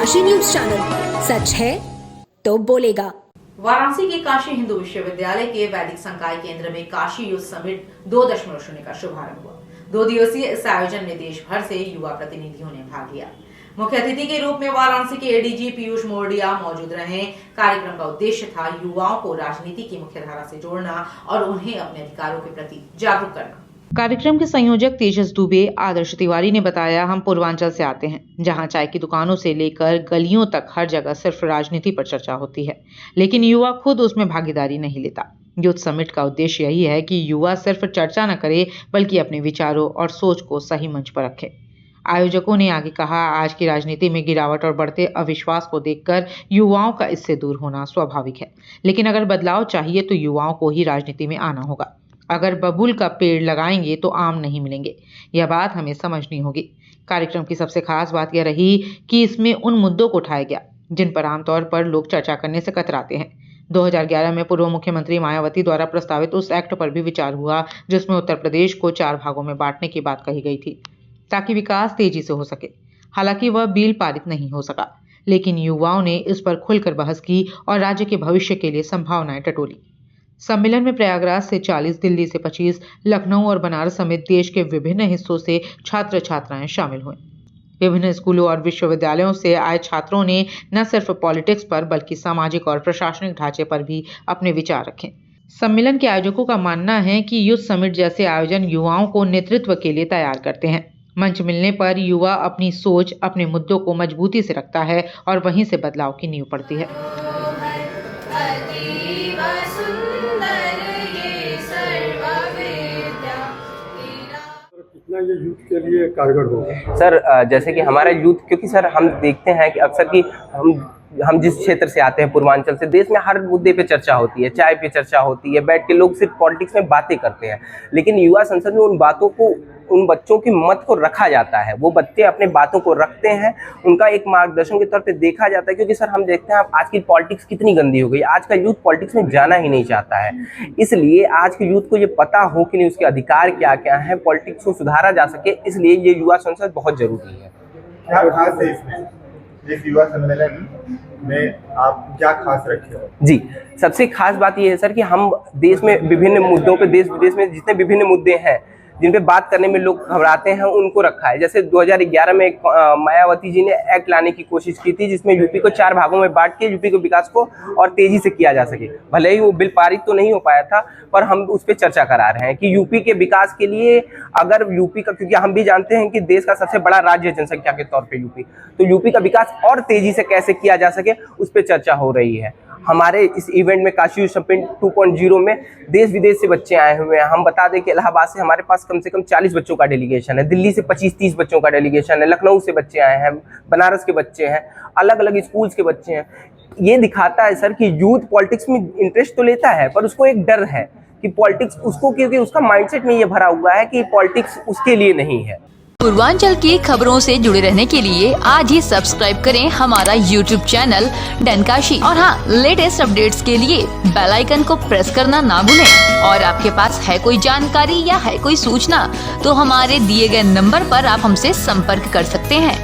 Kashi news channel, सच है तो बोलेगा। वाराणसी के काशी हिंदू विश्वविद्यालय के वैदिक संकाय केंद्र में काशी युद्ध समिट 2.0 का शुभारंभ हुआ। 2 दिवसीय इस आयोजन में देश भर से युवा प्रतिनिधियों ने भाग लिया। मुख्य अतिथि के रूप में वाराणसी के एडीजी पीयूष मोरडिया मौजूद रहे। कार्यक्रम का उद्देश्य था युवाओं को राजनीति की मुख्यधारा से जोड़ना और उन्हें अपने अधिकारों के प्रति जागरूक करना। कार्यक्रम के संयोजक तेजस दुबे आदर्श तिवारी ने बताया, हम पूर्वांचल से आते हैं, जहां चाय की दुकानों से लेकर गलियों तक हर जगह सिर्फ राजनीति पर चर्चा होती है, लेकिन युवा खुद उसमें भागीदारी नहीं लेता। यूथ समिट का उद्देश्य यही है कि युवा सिर्फ चर्चा न करे बल्कि अपने विचारों और सोच को सही मंच पर रखे। आयोजकों ने आगे कहा, आज की राजनीति में गिरावट और बढ़ते अविश्वास को देखकर युवाओं का इससे दूर होना स्वाभाविक है, लेकिन अगर बदलाव चाहिए तो युवाओं को ही राजनीति में आना होगा। अगर बबूल का पेड़ लगाएंगे तो आम नहीं मिलेंगे, यह बात हमें समझनी होगी। कार्यक्रम की सबसे खास बात यह रही कि इसमें उन मुद्दों को उठाया गया जिन पर आमतौर पर लोग चर्चा करने से कतराते हैं। 2011 में पूर्व मुख्यमंत्री मायावती द्वारा प्रस्तावित उस एक्ट पर भी विचार हुआ जिसमें उत्तर प्रदेश को 4 भागों में बांटने की बात कही गई थी ताकि विकास तेजी से हो सके। हालांकि वह बिल पारित नहीं हो सका, लेकिन युवाओं ने इस पर खुलकर बहस की और राज्य के भविष्य के लिए संभावनाएं टटोली। सम्मेलन में प्रयागराज से 40, दिल्ली से 25, लखनऊ और बनारस समेत देश के विभिन्न हिस्सों से छात्र छात्राएं शामिल हुए। विभिन्न स्कूलों और विश्वविद्यालयों से आए छात्रों ने न सिर्फ पॉलिटिक्स पर बल्कि सामाजिक और प्रशासनिक ढांचे पर भी अपने विचार रखे। सम्मेलन के आयोजकों का मानना है कि यूथ समिट जैसे आयोजन युवाओं को नेतृत्व के लिए तैयार करते हैं। मंच मिलने पर युवा अपनी सोच, अपने मुद्दों को मजबूती से रखता है और वहीं से बदलाव की नींव पड़ती है। कितना ये यूथ के लिए कारगर होगा? सर, जैसे कि हमारा यूथ, क्योंकि सर हम देखते हैं कि अक्सर कि हम जिस क्षेत्र से आते हैं पूर्वांचल से, देश में हर मुद्दे पे चर्चा होती है, चाय पे चर्चा होती है, बैठ के लोग सिर्फ पॉलिटिक्स में बातें करते हैं, लेकिन युवा संसद में उन बातों को, उन बच्चों की मत को रखा जाता है। वो बच्चे अपने बातों को रखते हैं, उनका एक मार्गदर्शन के तौर पे देखा जाता है। क्योंकि सर हम देखते हैं आज की पॉलिटिक्स कितनी गंदी हो गई, आज का यूथ पॉलिटिक्स में जाना ही नहीं चाहता है। इसलिए आज के यूथ को ये पता हो कि नहीं उसके अधिकार क्या क्या है, पॉलिटिक्स को सुधारा जा सके, इसलिए ये युवा संसद बहुत जरूरी है। क्या खास है इसमें, इस युवा सम्मेलन में आप क्या खास रखे हो? जी, सबसे खास बात यह है सर कि हम देश में विभिन्न मुद्दों पे, देश विदेश में जितने विभिन्न मुद्दे हैं जिन पे बात करने में लोग घबराते हैं, उनको रखा है। जैसे 2011 में मायावती जी ने एक्ट लाने की कोशिश की थी जिसमें यूपी को 4 भागों में बांट के यूपी के विकास को और तेजी से किया जा सके। भले ही वो बिल पारित तो नहीं हो पाया था, पर हम उस पर चर्चा करा रहे हैं कि यूपी के विकास के लिए अगर यूपी का, क्योंकि हम भी जानते हैं कि देश का सबसे बड़ा राज्य है जनसंख्या के तौर पर यूपी, तो यूपी का विकास और तेजी से कैसे किया जा सके उस पर चर्चा हो रही है। हमारे इस इवेंट में काशी युद्ध समिट 2.0 में देश विदेश से बच्चे आए हुए हैं। हम बता दें कि इलाहाबाद से हमारे पास कम से कम 40 बच्चों का डेलीगेशन है, दिल्ली से 25-30 बच्चों का डेलीगेशन है, लखनऊ से बच्चे आए हैं, बनारस के बच्चे हैं, अलग अलग स्कूल्स के बच्चे हैं। ये दिखाता है सर कि यूथ पॉलिटिक्स में इंटरेस्ट तो लेता है, पर उसको एक डर है कि पॉलिटिक्स उसको, क्योंकि उसका माइंडसेट में ये भरा हुआ है कि पॉलिटिक्स उसके लिए नहीं है। पूर्वांचल की खबरों से जुड़े रहने के लिए आज ही सब्सक्राइब करें हमारा YouTube चैनल डनकाशी, और हाँ, लेटेस्ट अपडेट्स के लिए बेल आइकन को प्रेस करना ना भूलें। और आपके पास है कोई जानकारी या है कोई सूचना तो हमारे दिए गए नंबर पर आप हमसे संपर्क कर सकते हैं।